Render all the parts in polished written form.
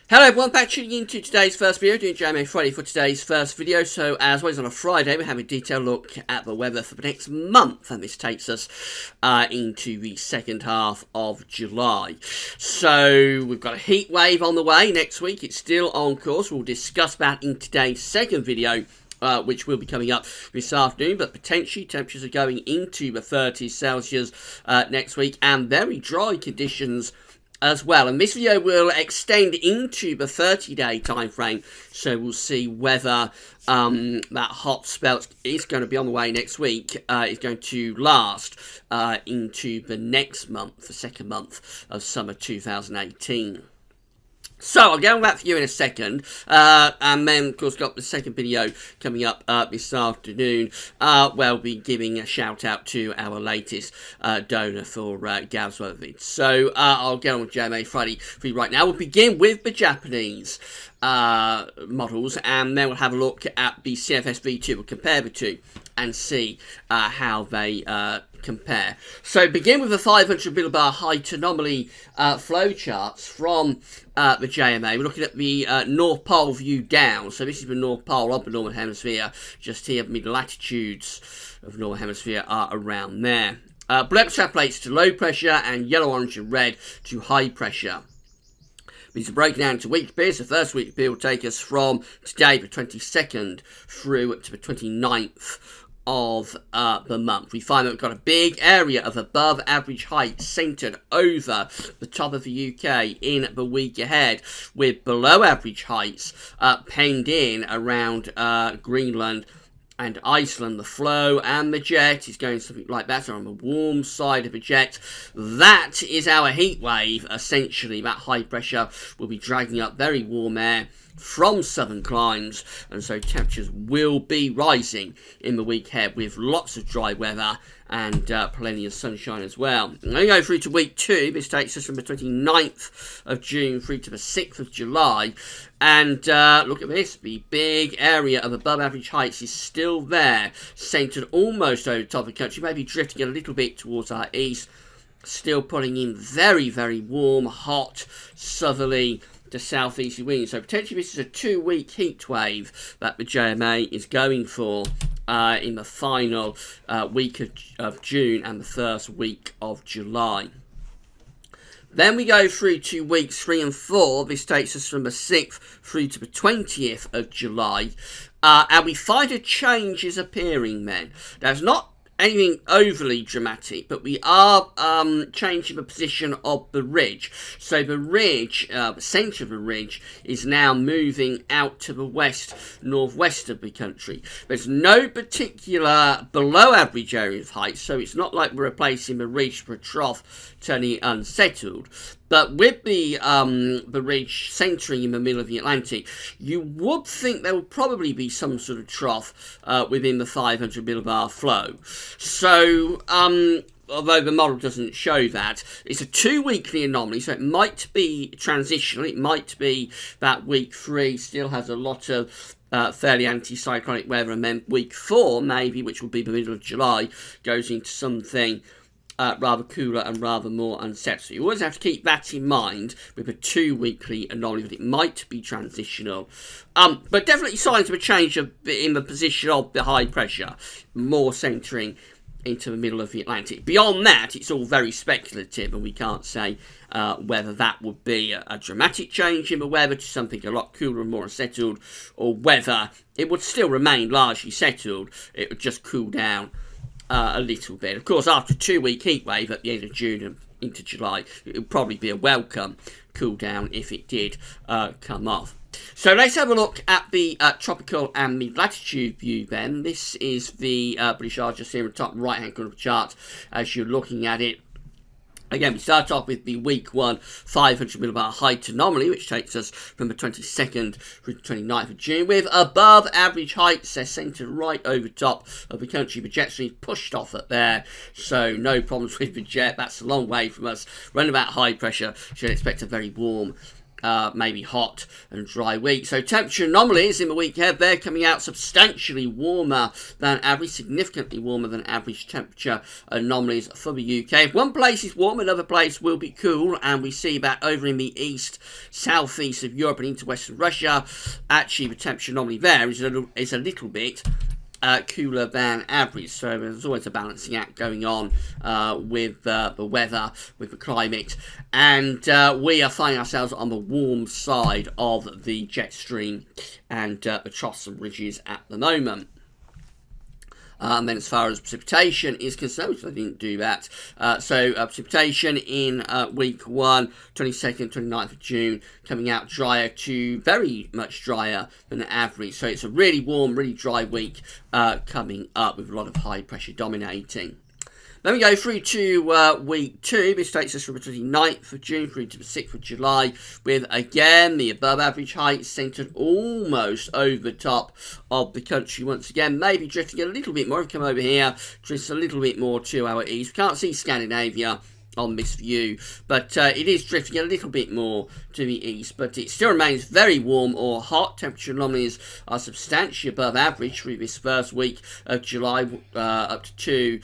Hello everyone, back tuning into today's first video, doing JMA Friday for today's first video. So as always on a Friday, we're having a detailed look at the weather for the next month, and this takes us into the second half of July. So we've got a heat wave on the way next week. It's still on course. We'll discuss that in today's second video, which will be coming up this afternoon, but potentially temperatures are going into the 30s Celsius next week, and very dry conditions as well. And this video will extend into the 30-day time frame, so we'll see whether that hot spell is going to be on the way next week is going to last into the next month, the second month of summer 2018. So, I'll get on that for you in a second, and then, of course, got the second video coming up this afternoon, where we'll be giving a shout-out to our latest donor for Gav's Weather. So, I'll get on with JMA Friday for you right now. We'll begin with the Japanese models, and then we'll have a look at the CFS V2. We'll compare the two and see how they compare. So begin with the 500 millibar height anomaly flow charts from the JMA. We're looking at the North Pole view down. So this is the North Pole of the Northern Hemisphere. Just here, mid-latitudes of the Northern Hemisphere are around there. Blue extrapolates to low pressure, and yellow, orange and red to high pressure. These are broken down into week periods. The first week period will take us from today, the 22nd, through to the 29th of the month. We find that we've got a big area of above average height centred over the top of the UK in the week ahead, with below average heights penned in around Greenland and Iceland. The flow and the jet is going something like that, so on the warm side of the jet. That is our heat wave, essentially. That high pressure will be dragging up very warm air from southern climes, and so temperatures will be rising in the week ahead with lots of dry weather and plenty of sunshine as well. I'm going to go through to week 2. This takes us from the 29th of June through to the 6th of July. And look at this. The big area of above average heights is still there, centred almost over the top of the country, maybe drifting a little bit towards our east. Still pulling in very, very warm, hot, southerly to southeasterly winds. So potentially this is a 2-week heat wave that the JMA is going for in the final week of June and the first week of July. Then we go through to weeks 3 and 4. This takes us from the 6th through to the 20th of July. And we find a change is appearing then. There's not anything overly dramatic, but we are changing the position of the ridge. So the ridge, the centre of the ridge, is now moving out to the west, northwest of the country. There's no particular below average area of height, so it's not like we're replacing the ridge for a trough turning it unsettled. But with the ridge centering in the middle of the Atlantic, you would think there would probably be some sort of trough within the 500 millibar flow. So, although the model doesn't show that, it's a 2-weekly anomaly, so it might be transitional. It might be that week 3 still has a lot of fairly anticyclonic weather, and then week 4, maybe, which will be the middle of July, goes into something rather cooler and rather more unsettled. So you always have to keep that in mind with a 2-weekly anomaly, that it might be transitional. But definitely signs of a change in the position of the high pressure, more centering into the middle of the Atlantic. Beyond that, it's all very speculative, and we can't say whether that would be a dramatic change in the weather to something a lot cooler and more unsettled, or whether it would still remain largely settled. It would just cool down a little bit. Of course, after a 2-week heat wave at the end of June and into July, it would probably be a welcome cool down if it did come off. So let's have a look at the tropical and mid-latitude view then. This is the British Isles just here in the top right-hand corner of the chart as you're looking at it. Again, we start off with the week 1 500 millibar height anomaly, which takes us from the 22nd through the 29th of June, with above average heights. They're centred right over top of the country. The jet stream pushed off at there, so no problems with the jet. That's a long way from us. Running about high pressure, should expect a very warm maybe hot and dry week. So temperature anomalies in the week ahead, they're coming out substantially warmer than average, significantly warmer than average temperature anomalies for the UK. If one place is warm, another place will be cool, and we see that over in the east, southeast of Europe and into western Russia, actually the temperature anomaly there is a little bit cooler than average. So there's always a balancing act going on with the weather, with the climate, and we are finding ourselves on the warm side of the jet stream and the troughs and ridges at the moment. And then as far as precipitation is concerned, which I didn't do that, so precipitation in week 1, 22nd, 29th of June, coming out drier to very much drier than the average. So it's a really warm, really dry week coming up with a lot of high pressure dominating. Then we go through to week 2. This takes us from the 29th of June through to the 6th of July, with again the above average heights centred almost over the top of the country once again, maybe drifting a little bit more. If we come over here, drifts a little bit more to our east. We can't see Scandinavia on this view, but it is drifting a little bit more to the east, but it still remains very warm or hot. Temperature anomalies are substantially above average through this first week of July, up to 2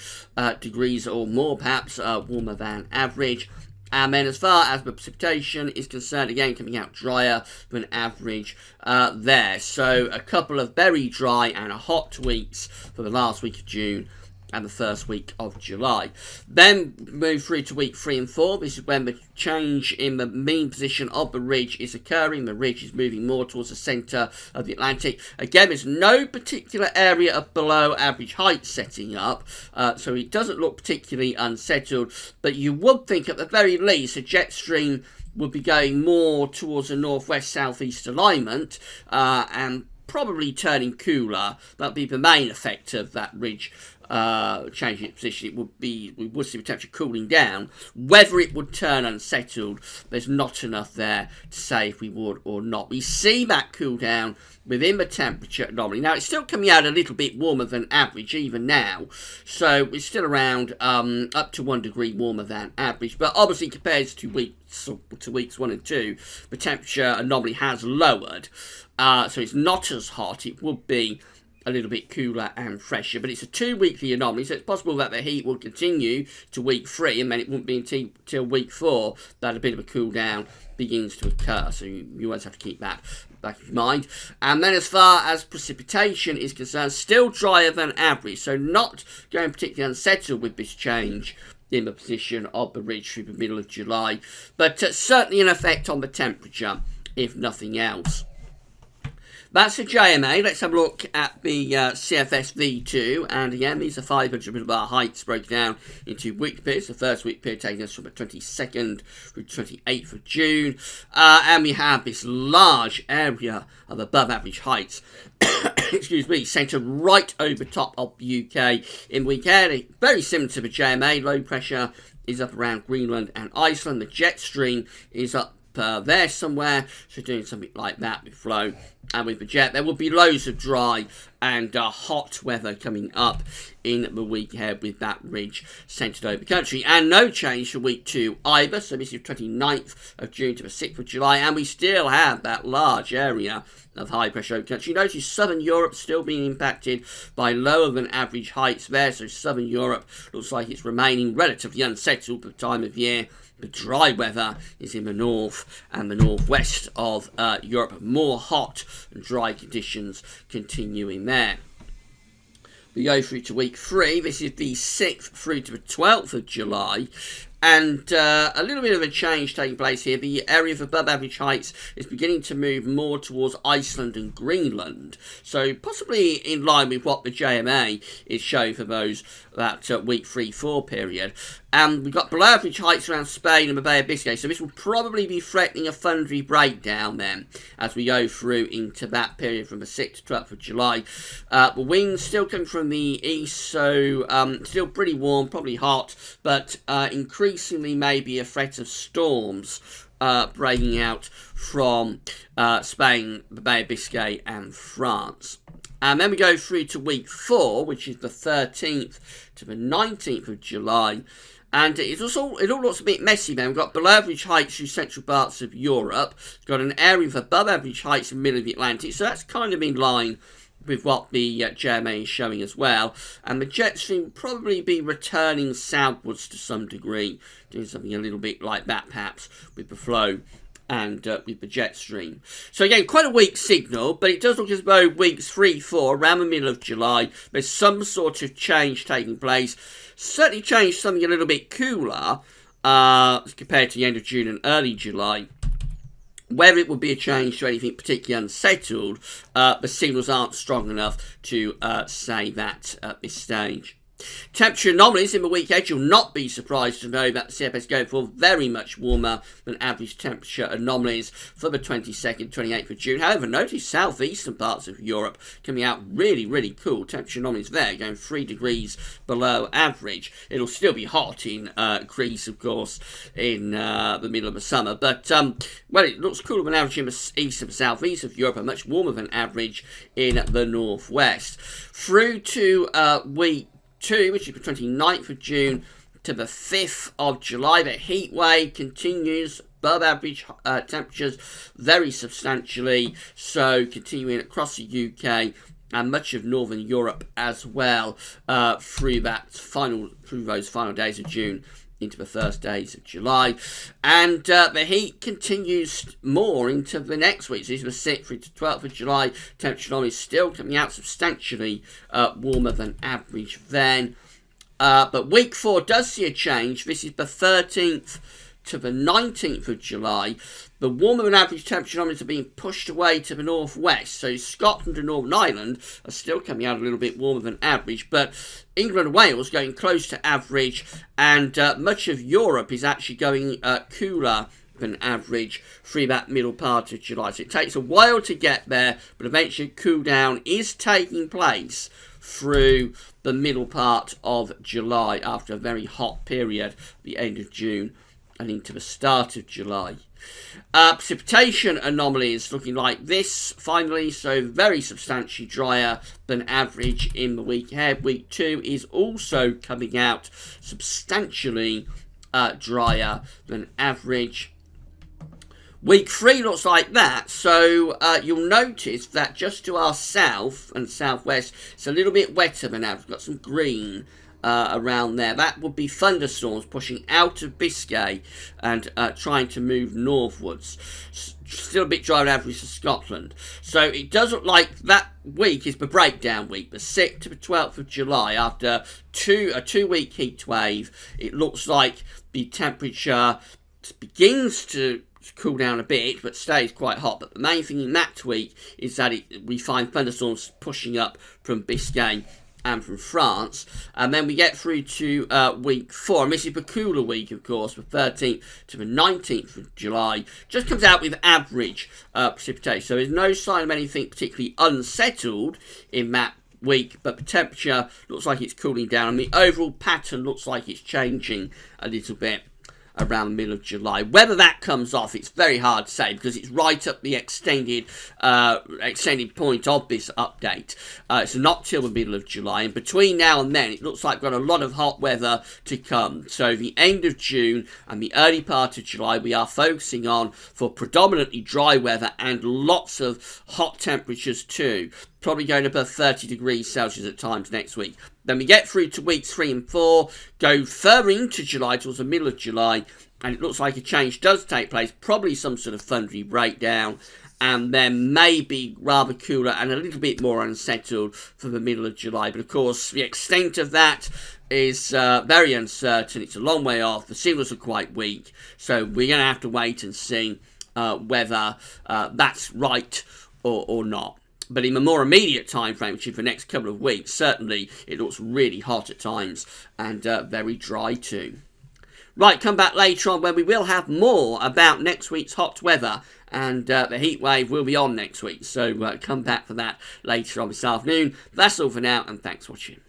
degrees or more, perhaps warmer than average. And then as far as the precipitation is concerned, again coming out drier than average there. So a couple of very dry and hot weeks for the last week of June and the first week of July. Then move through to week 3 and 4. This is when the change in the mean position of the ridge is occurring. The ridge is moving more towards the centre of the Atlantic. Again, there's no particular area of below average height setting up, so it doesn't look particularly unsettled, but you would think at the very least a jet stream would be going more towards the northwest-southeast alignment, and probably turning cooler. That'd be the main effect of that ridge changing its position. We would see the temperature cooling down. Whether it would turn unsettled, there's not enough there to say if we would or not. We see that cool down within the temperature anomaly. Now, it's still coming out a little bit warmer than average even now, so it's still around up to 1 degree warmer than average, but obviously compared to weeks 1 and 2, the temperature anomaly has lowered, so it's not as hot. It would be a little bit cooler and fresher, but it's a 2-weekly anomaly, so it's possible that the heat will continue to week 3, and then it won't be until week 4 that a bit of a cool down begins to occur. So you always have to keep that back in mind. And then as far as precipitation is concerned, still drier than average, so not going particularly unsettled with this change in the position of the ridge through the middle of July, but certainly an effect on the temperature, if nothing else. That's the JMA. Let's have a look at the CFS V2. And again, these are 500 millibar heights broken down into week periods. The first week period taking us from the 22nd through 28th of June. And we have this large area of above average heights, excuse me, centred right over top of the UK in week ahead. Very similar to the JMA. Low pressure is up around Greenland and Iceland. The jet stream is up there somewhere, so doing something like that with flow and with the jet. There will be loads of dry and hot weather coming up in the week ahead with that ridge centred over the country, and no change for week 2 either. So this is 29th of June to the 6th of July, and we still have that large area of high pressure over the country. Notice southern Europe still being impacted by lower than average heights there, so southern Europe looks like it's remaining relatively unsettled for the time of year. The dry weather is in the north and the northwest of Europe. More hot and dry conditions continuing there. We go through to week 3. This is the 6th through to the 12th of July. And a little bit of a change taking place here. The area of above average heights is beginning to move more towards Iceland and Greenland. So possibly in line with what the JMA is showing for that week 3-4 period. And we've got below average heights around Spain and the Bay of Biscay. So this will probably be threatening a thundery breakdown then as we go through into that period from the 6th to 12th of July. The winds still coming from the east, so still pretty warm, probably hot, but increasingly maybe a threat of storms breaking out from Spain, the Bay of Biscay and France. And then we go through to week 4, which is the 13th to the 19th of July. And it all looks a bit messy, man. We've got below average heights through central parts of Europe. We've got an area of above average heights in the middle of the Atlantic. So that's kind of in line with what the JMA is showing as well. And the jet stream will probably be returning southwards to some degree, doing something a little bit like that perhaps with the flow and with the jet stream. So again, quite a weak signal, but it does look as though weeks 3, 4, around the middle of July, there's some sort of change taking place. Certainly changed something a little bit cooler compared to the end of June and early July. Whether it would be a change to anything particularly unsettled, the signals aren't strong enough to say that at this stage. Temperature anomalies in the week ahead, you'll not be surprised to know that the CFS going for very much warmer than average temperature anomalies for the 22nd, 28th of June. However, notice southeastern parts of Europe coming out really, really cool. Temperature anomalies there going 3 degrees below average. It'll still be hot in Greece, of course, in the middle of the summer. But, well, it looks cooler than average in the east and southeast of Europe and much warmer than average in the northwest. Through to week 2, which is the 29th of June to the 5th of July. The heat wave continues above average temperatures very substantially, so continuing across the UK and much of northern Europe as well through those final days of June into the first days of July. And the heat continues more into the next week. So this is the 6th through to 12th of July. Temperature anomalies still coming out substantially warmer than average then. But week 4 does see a change. This is the 13th to the 19th of July. The warmer than average temperature anomalies are being pushed away to the northwest. So Scotland and Northern Ireland are still coming out a little bit warmer than average. But England and Wales going close to average. And much of Europe is actually going cooler than average through that middle part of July. So it takes a while to get there, but eventually cool down is taking place through the middle part of July after a very hot period at the end of June and into the start of July. Precipitation anomalies looking like this finally, so very substantially drier than average in the week ahead. Week 2 is also coming out substantially drier than average. Week 3 looks like that, so you'll notice that just to our south and southwest, it's a little bit wetter than average. We've got some green around there. That would be thunderstorms pushing out of Biscay and trying to move northwards. Still a bit drier than average for Scotland. So it does look like that week is the breakdown week, the 6th to the 12th of July. After a 2-week heat wave, it looks like the temperature begins to cool down a bit, but stays quite hot. But the main thing in that week is that we find thunderstorms pushing up from Biscay and from France. And then we get through to week 4. And this is the cooler week, of course, the 13th to the 19th of July. Just comes out with average precipitation. So there's no sign of anything particularly unsettled in that week, but the temperature looks like it's cooling down, and the overall pattern looks like it's changing a little bit around the middle of July. Whether that comes off, it's very hard to say because it's right up the extended point of this update. It's not till the middle of July, and between now and then it looks like we've got a lot of hot weather to come. So the end of June and the early part of July we are focusing on for predominantly dry weather and lots of hot temperatures too. Probably going above 30 degrees Celsius at times next week. Then we get through to weeks 3 and 4, go further into July towards the middle of July, and it looks like a change does take place, probably some sort of thundery breakdown, and then maybe rather cooler and a little bit more unsettled for the middle of July. But of course, the extent of that is very uncertain. It's a long way off. The signals are quite weak, so we're going to have to wait and see whether that's right or not. But in the more immediate time frame, which is the next couple of weeks, certainly it looks really hot at times and very dry too. Right, come back later on when we will have more about next week's hot weather, and the heat wave will be on next week. So come back for that later on this afternoon. That's all for now, and thanks for watching.